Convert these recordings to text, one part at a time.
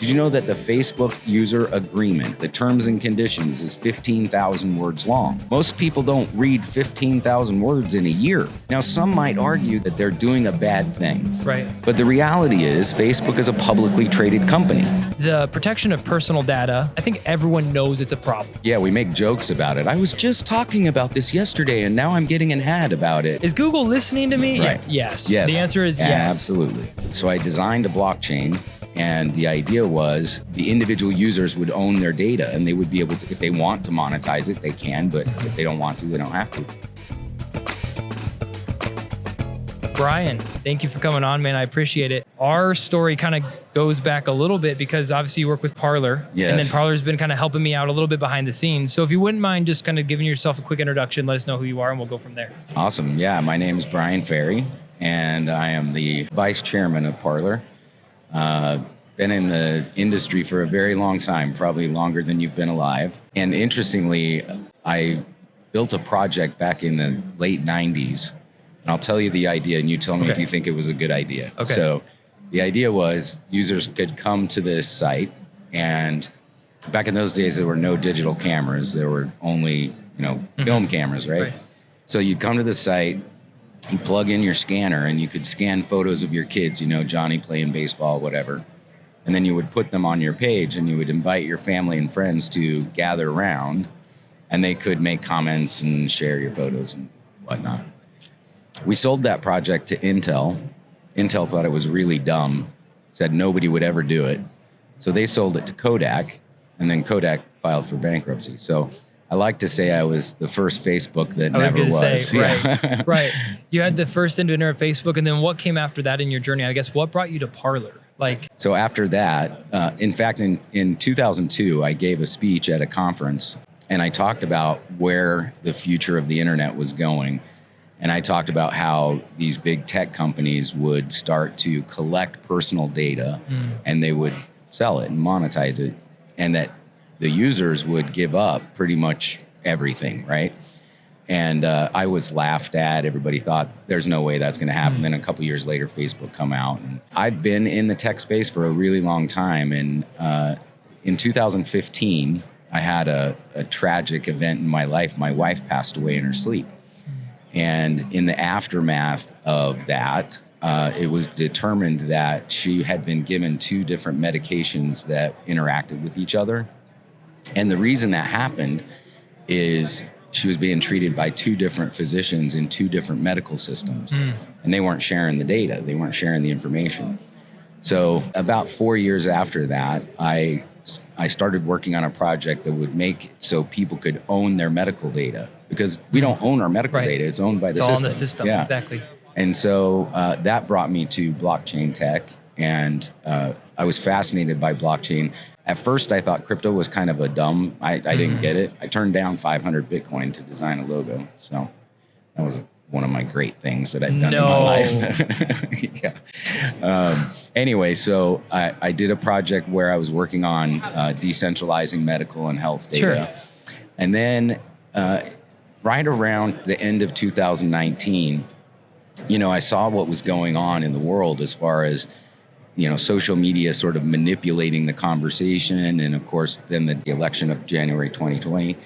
Did you know that the Facebook user agreement, the terms and conditions, is 15,000 words long? Most people don't read 15,000 words in a year. Now, some might argue that they're doing a bad thing. Right. But the reality is Facebook is a publicly traded company. The protection of personal data, I think everyone knows it's a problem. Yeah, we make jokes about it. I was just talking about this yesterday, and now I'm getting an ad about it. Is Google listening to me? Right. Yes. Yes. The answer is yes. Absolutely. So I designed a blockchain, and the idea was the individual users would own their data, and they would be able to, if they want to monetize it, they can, but if they don't want to, they don't have to. Bryan, thank you for coming on, man. I appreciate it. Our story kind of goes back a little bit because obviously you work with Parler. Yes. And then Parler's been kind of helping me out a little bit behind the scenes. So if you wouldn't mind just kind of giving yourself a quick introduction, let us know who you are and we'll go from there. Awesome. Yeah, my name is Bryan Ferry, and I am the vice chairman of Parler. Been in the industry for a very long time, probably longer than you've been alive. And interestingly, I built a project back in the late 90s. And I'll tell you the idea, and you tell me if you think it was a good idea. Okay. So the idea was users could come to this site, and back in those days, there were no digital cameras. There were only, film cameras, right? So you'd come to the site, you plug in your scanner, and you could scan photos of your kids, Johnny playing baseball, whatever. And then you would put them on your page, and you would invite your family and friends to gather around, and they could make comments and share your photos and whatnot. We sold that project to Intel. Intel thought it was really dumb, said nobody would ever do it. So they sold it to Kodak, and then Kodak filed for bankruptcy. So I like to say I was the first Facebook that never was. Right, right. You had the first inventor of Facebook, and then what came after that in your journey? I guess what brought you to Parler? So after that, in fact, in 2002, I gave a speech at a conference, and I talked about where the future of the internet was going. And I talked about how these big tech companies would start to collect personal data and they would sell it and monetize it, and that the users would give up pretty much everything, right? And I was laughed at. Everybody thought there's no way that's going to happen. Then a couple years later, Facebook come out. And I've been in the tech space for a really long time. And in 2015, I had a tragic event in my life. My wife passed away in her sleep. And in the aftermath of that, it was determined that she had been given 2 different medications that interacted with each other. And the reason that happened is she was being treated by 2 different physicians in 2 different medical systems. And they weren't sharing the data. They weren't sharing the information. So about 4 years after that, I started working on a project that would make it so people could own their medical data, because we don't own our medical data. It's owned by the system. It's all in the system, exactly. And so that brought me to blockchain tech, and I was fascinated by blockchain. At first, I thought crypto was kind of a dumb. I didn't get it. I turned down 500 Bitcoin to design a logo. So that was one of my great things that I've done in my life. Yeah. Anyway, so I did a project where I was working on decentralizing medical and health data. Sure. And then right around the end of 2019, I saw what was going on in the world as far as social media sort of manipulating the conversation, and of course, then the election of January 2020.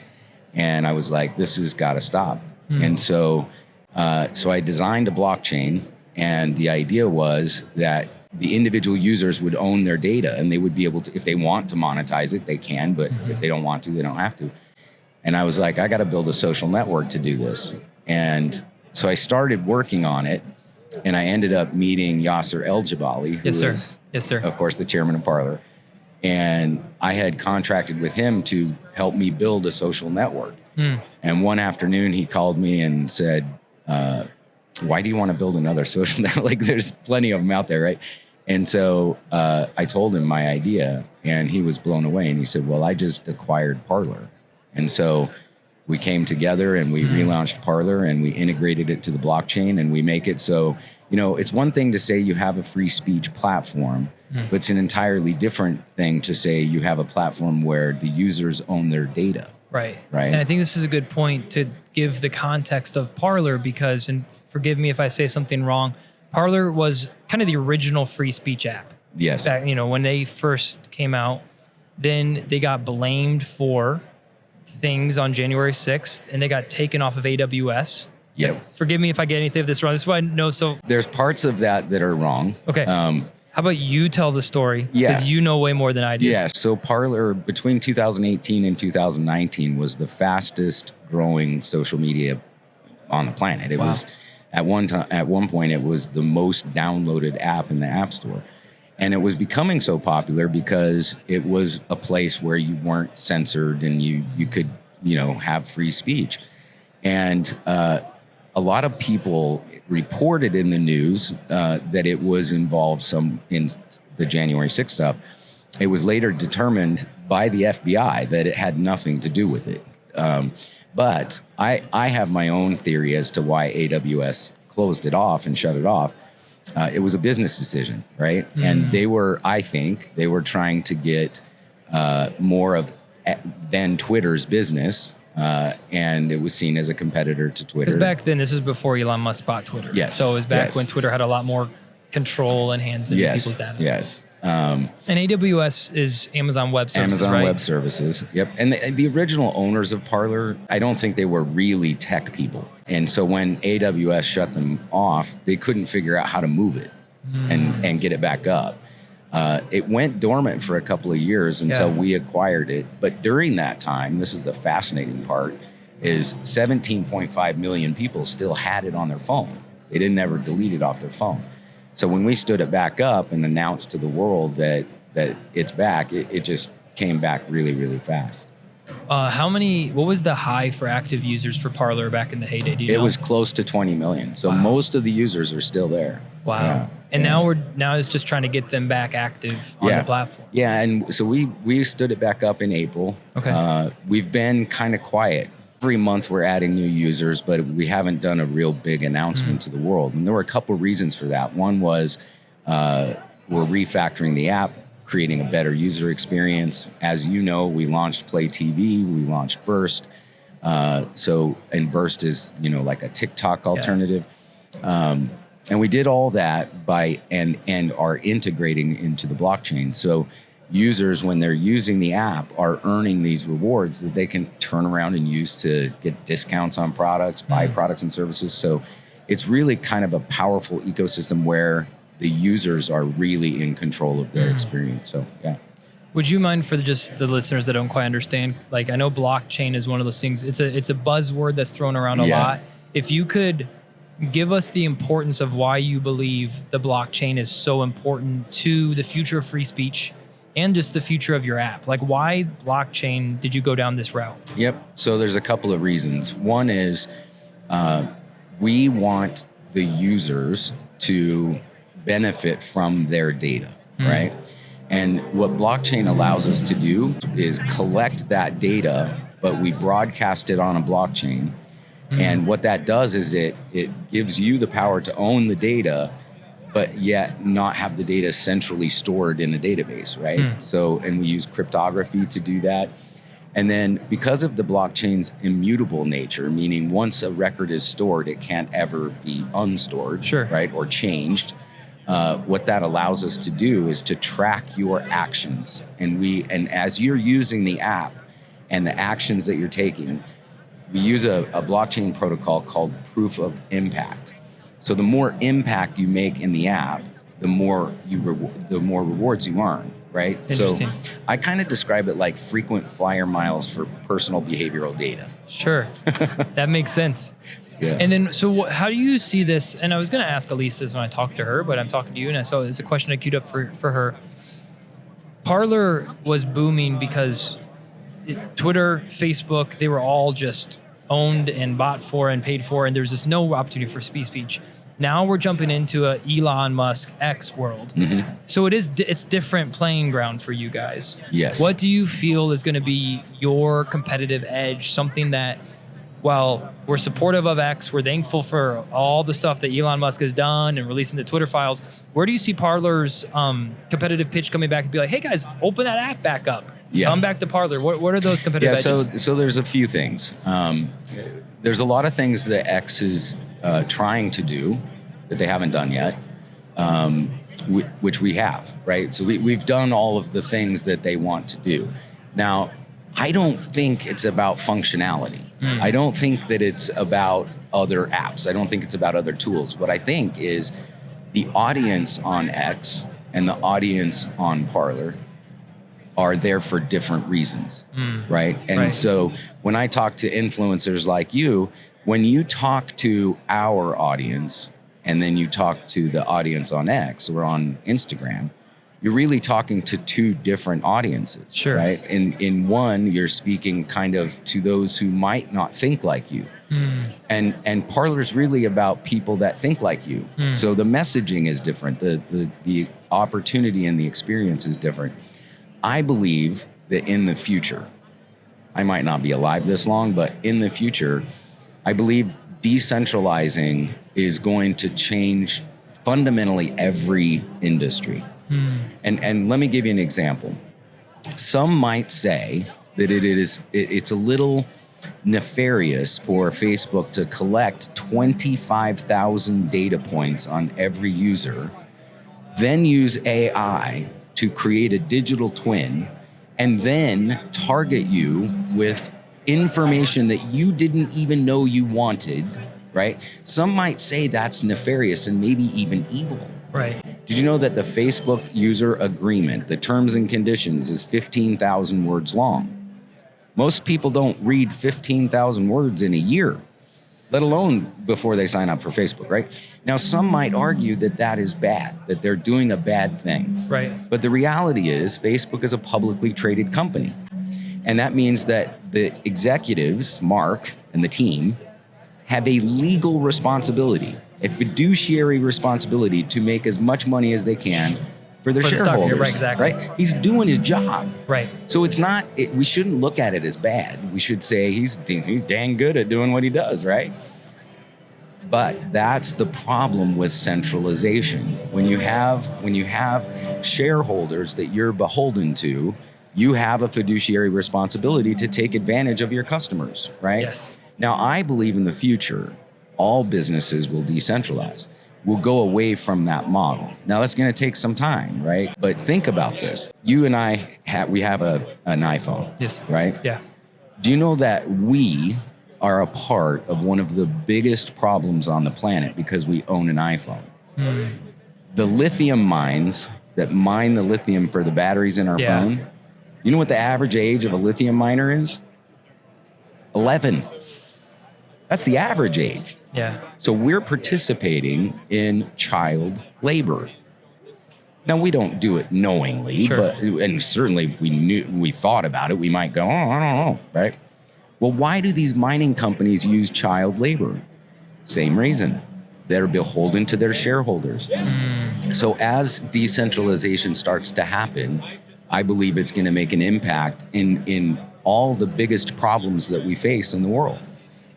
And I was like, this has got to stop. And so I designed a blockchain, and the idea was that the individual users would own their data, and they would be able to, if they want to monetize it, they can, but if they don't want to, they don't have to. And I was like, I got to build a social network to do this. And so I started working on it. And I ended up meeting Yasser El-Jabali, who is, of course, the chairman of Parler. And I had contracted with him to help me build a social network. And one afternoon, he called me and said, why do you want to build another social network? There's plenty of them out there, right? And so I told him my idea, and he was blown away. And he said, well, I just acquired Parler. And so we came together and we relaunched Parler, and we integrated it to the blockchain, and we make it so, it's one thing to say you have a free speech platform, but it's an entirely different thing to say you have a platform where the users own their data. Right. Right. And I think this is a good point to give the context of Parler, because, and forgive me if I say something wrong, Parler was kind of the original free speech app. Yes. Back, when they first came out, then they got blamed for things on January 6th, and they got taken off of AWS. Yep. Forgive me if I get anything of this wrong. This is why I know. So There's parts of that are wrong. okay. How about you tell the story? Yeah. Because you know way more than I do. Yeah. So Parler between 2018 and 2019 was the fastest growing social media on the planet. It was at one point it was the most downloaded app in the App Store. And it was becoming so popular because it was a place where you weren't censored and you could, have free speech. And a lot of people reported in the news that it was involved in the January 6th stuff. It was later determined by the FBI that it had nothing to do with it. But I have my own theory as to why AWS closed it off and shut it off. It was a business decision, right? And I think they were trying to get more of then Twitter's business. And it was seen as a competitor to Twitter. Because back then, this was before Elon Musk bought Twitter. Yes. So it was back when Twitter had a lot more control and hands in people's data. Yes. And AWS is Amazon Web Services, Amazon right? Web Services. Yep. And the original owners of Parler, I don't think they were really tech people. And so when AWS shut them off, they couldn't figure out how to move it and get it back up. It went dormant for a couple of years until we acquired it. But during that time, this is the fascinating part, is 17.5 million people still had it on their phone. They didn't ever delete it off their phone. So when we stood it back up and announced to the world that it's back, it just came back really, really fast. What was the high for active users for Parler back in the heyday? Do you know? It was close to 20 million. So most of the users are still there. Wow. Yeah. And now it's just trying to get them back active on the platform. Yeah, and so we stood it back up in April. Okay. We've been kind of quiet. Every month we're adding new users, but we haven't done a real big announcement to the world. And there were a couple of reasons for that. One was we're refactoring the app, creating a better user experience. As you know, we launched Play TV, we launched Burst. And Burst is, like a TikTok alternative. And we did all that and are integrating into the blockchain. So users, when they're using the app, are earning these rewards that they can turn around and use to get discounts on products, buy products and services. So it's really kind of a powerful ecosystem where the users are really in control of their experience. So, yeah. Would you mind, for just the listeners that don't quite understand, like, I know blockchain is one of those things, it's a buzzword that's thrown around a lot. If you could give us the importance of why you believe the blockchain is so important to the future of free speech and just the future of your app. Like, why blockchain did you go down this route? Yep. So there's a couple of reasons. One is we want the users to benefit from their data, right? And what blockchain allows us to do is collect that data, but we broadcast it on a blockchain. And what that does is it gives you the power to own the data, but yet not have the data centrally stored in a database, right? So, and we use cryptography to do that. And then because of the blockchain's immutable nature, meaning once a record is stored, it can't ever be unstored, right? Or changed. What that allows us to do is to track your actions. And as you're using the app and the actions that you're taking, we use a blockchain protocol called proof of impact. So the more impact you make in the app, the more rewards you earn, right? So I kind of describe it like frequent flyer miles for personal behavioral data. Sure, that makes sense. Yeah. And then, so how do you see this? And I was going to ask Elise this when I talked to her, but I'm talking to you, and so it's a question I queued up for her. Parler was booming because Twitter, Facebook, they were all just owned and bought for and paid for, and there's just no opportunity for free speech. Now we're jumping into a Elon Musk X world. So it's different playing ground for you guys. Yes. What do you feel is going to be your competitive edge? Something that, while we're supportive of X, we're thankful for all the stuff that Elon Musk has done and releasing the Twitter files. Where do you see Parler's competitive pitch coming back and be like, hey guys, open that app back up. Come back to Parler. What are those competitive edges? So there's a few things. There's a lot of things that X is trying to do that they haven't done yet. which we have, right? So we've done all of the things that they want to do. Now, I don't think it's about functionality. I don't think that it's about other apps. I don't think it's about other tools. What I think is the audience on X and the audience on Parler are there for different reasons, right? And so when I talk to influencers like you, when you talk to our audience and then you talk to the audience on X or on Instagram, you're really talking to two different audiences, Sure. right? In one, you're speaking kind of to those who might not think like you. And Parler's really about people that think like you. So the messaging is different. The opportunity and the experience is different. I believe that in the future, I might not be alive this long, but in the future, I believe decentralizing is going to change fundamentally every industry. And let me give you an example. Some might say that it's a little nefarious for Facebook to collect 25,000 data points on every user, then use AI to create a digital twin, and then target you with information that you didn't even know you wanted, right? Some might say that's nefarious and maybe even evil. Right. Did you know that the Facebook user agreement, the terms and conditions, is 15,000 words long? Most people don't read 15,000 words in a year, let alone before they sign up for Facebook, right? Now, some might argue that that is bad, that they're doing a bad thing. Right. But the reality is Facebook is a publicly traded company. And that means that the executives, Mark and the team, have a legal responsibility, a fiduciary responsibility to make as much money as they can for their shareholders. Right, exactly. Right? He's doing his job. Right. So it's not, we shouldn't look at it as bad. We should say he's dang good at doing what he does, right? But that's the problem with centralization. When you have shareholders that you're beholden to, you have a fiduciary responsibility to take advantage of your customers, right? Yes. Now, I believe in the future, all businesses will decentralize. We'll go away from that model. Now, that's going to take some time, right? But think about this. You and I, we have an iPhone, Yes. right? Yeah. Do you know that we are a part of one of the biggest problems on the planet because we own an iPhone? The lithium mines that mine the lithium for the batteries in our phone, you know what the average age of a lithium miner is? 11. That's the average age. Yeah. So we're participating in child labor. Now, we don't do it knowingly, Sure. but and certainly if we thought about it, we might go, oh, I don't know, right? Well, why do these mining companies use child labor? Same reason. They're beholden to their shareholders. So as decentralization starts to happen, I believe it's going to make an impact in all the biggest problems that we face in the world.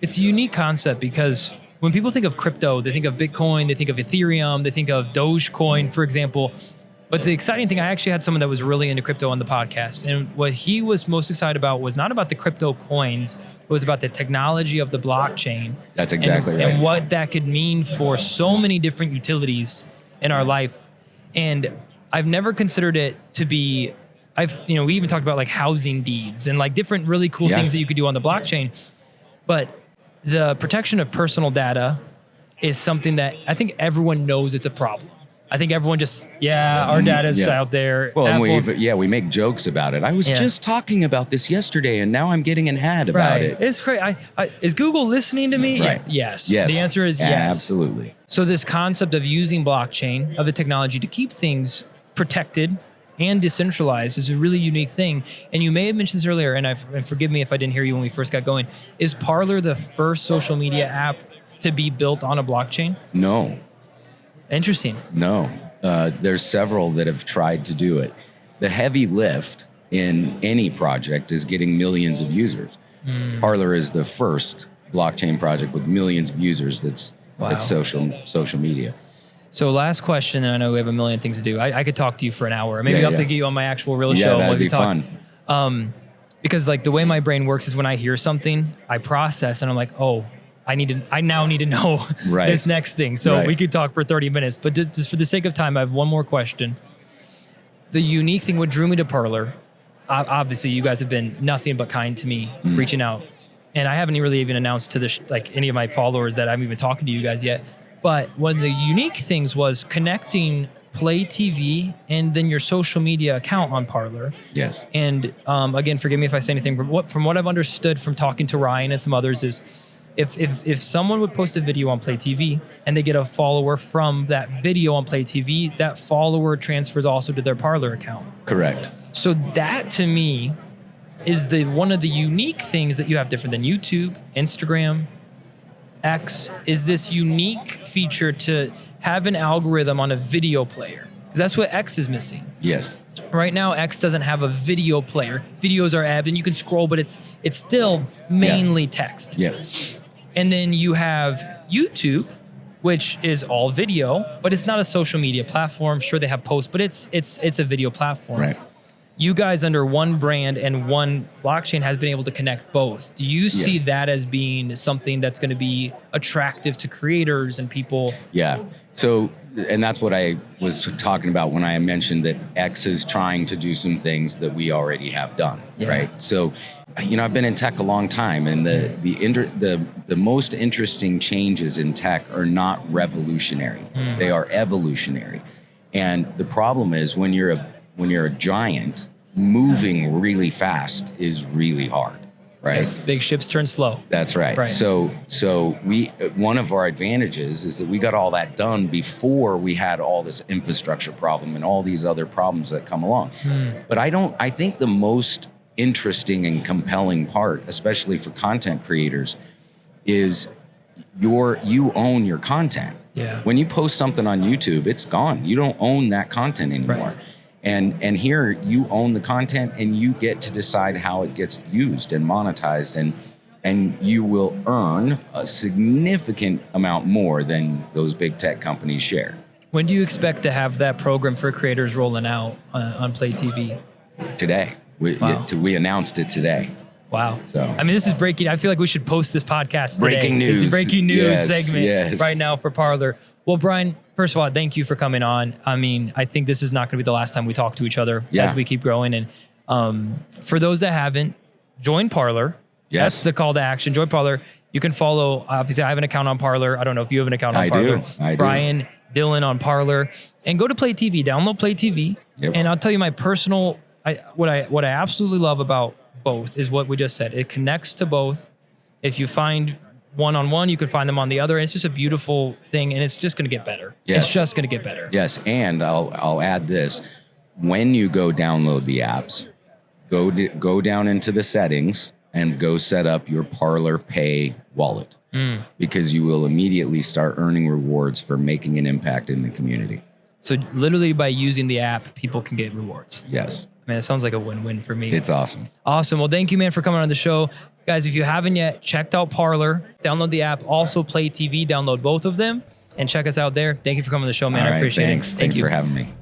It's a unique concept because when people think of crypto, they think of Bitcoin, they think of Ethereum, they think of Dogecoin, for example. But the exciting thing, I actually had someone that was really into crypto on the podcast. And what he was most excited about was not about the crypto coins, it was about the technology of the blockchain. That's exactly right. And what that could mean for so many different utilities in our life. And I've never considered it to be, we even talked about like housing deeds and like different really cool things that you could do on the blockchain. But the protection of personal data is something that I think everyone knows it's a problem. I think everyone just, our data's out there. Well, and we make jokes about it. I was just talking about this yesterday, and now I'm getting an ad about it. It's crazy. Is Google listening to me? Right. Yes. The answer is yes. Absolutely. So this concept of using blockchain, of the technology to keep things protected and decentralized is a really unique thing. And you may have mentioned this earlier, and forgive me if I didn't hear you when we first got going. Is Parler the first social media app to be built on a blockchain? No. Interesting. No. There's several that have tried to do it. The heavy lift in any project is getting millions of users. Parler is the first blockchain project with millions of users that's social media. So last question, and I know we have a million things to do. I could talk to you for an hour. Maybe I'll have to get you on my actual real show. Yeah, that'd be fun. Because like the way my brain works is when I hear something, I process and I'm like, oh, I now need to know Right. this next thing. So Right. we could talk for 30 minutes, but just for the sake of time, I have one more question. The unique thing, what drew me to Parler, obviously you guys have been nothing but kind to me, reaching out. And I haven't really even announced to like any of my followers that I'm even talking to you guys yet. But one of the unique things was connecting Play TV and then your social media account on Parler. Yes. And again, forgive me if I say anything. From what I've understood from talking to Ryan and some others is, if someone would post a video on Play TV and they get a follower from that video on Play TV, that follower transfers also to their Parler account. Correct. So that to me is one of the unique things that you have different than YouTube, Instagram, X, is this unique feature to have an algorithm on a video player. Because that's what X is missing. Yes. Right now, X doesn't have a video player. Videos are ebbed and you can scroll, but it's still mainly text. Yeah. And then you have YouTube, which is all video, but it's not a social media platform. Sure, they have posts, but it's a video platform. Right. You guys under one brand and one blockchain has been able to connect both. Do you see that as being something that's going to be attractive to creators and people? Yeah. So, and that's what I was talking about when I mentioned that X is trying to do some things that we already have done, right? So, I've been in tech a long time, and the most interesting changes in tech are not revolutionary; they are evolutionary. And the problem is when you're a giant, moving really fast is really hard, right? Yes, big ships turn slow. That's right. So one of our advantages is that we got all that done before we had all this infrastructure problem and all these other problems that come along. But I think the most interesting and compelling part, especially for content creators, is you own your content. Yeah. When you post something on YouTube, it's gone. You don't own that content anymore. Right. And here you own the content and you get to decide how it gets used and monetized, and you will earn a significant amount more than those big tech companies share. When do you expect to have that program for creators rolling out on Play TV? Today. We announced it today. Wow. So, I mean, this is breaking. I feel like we should post this podcast today. Breaking news. This is breaking news segment yes. right now for Parler. Well, Bryan, first of all, thank you for coming on. I mean, I think this is not going to be the last time we talk to each other as we keep growing. And for those that haven't, join Parler. Yes. That's the call to action. Join Parler. You can follow, obviously, I have an account on Parler. I don't know if you have an account on Parler. I do. Bryan, Dylan on Parler. And go to Play TV. Download Play TV. Yep. And I'll tell you my personal... what I absolutely love about both is what we just said. It connects to both. If you find one on one, you can find them on the other. And it's just a beautiful thing, and it's just going to get better. Yes. It's just going to get better. Yes, and I'll add this: when you go download the apps, go down into the settings and go set up your Parler Pay wallet, because you will immediately start earning rewards for making an impact in the community. So literally by using the app, people can get rewards. Yes. Man, it sounds like a win-win for me. It's awesome. Awesome. Well, thank you, man, for coming on the show. Guys, if you haven't yet, checked out Parler, download the app, also Play TV, download both of them, and check us out there. Thank you for coming on the show, man. All right, I appreciate thanks. it. Thanks for having me.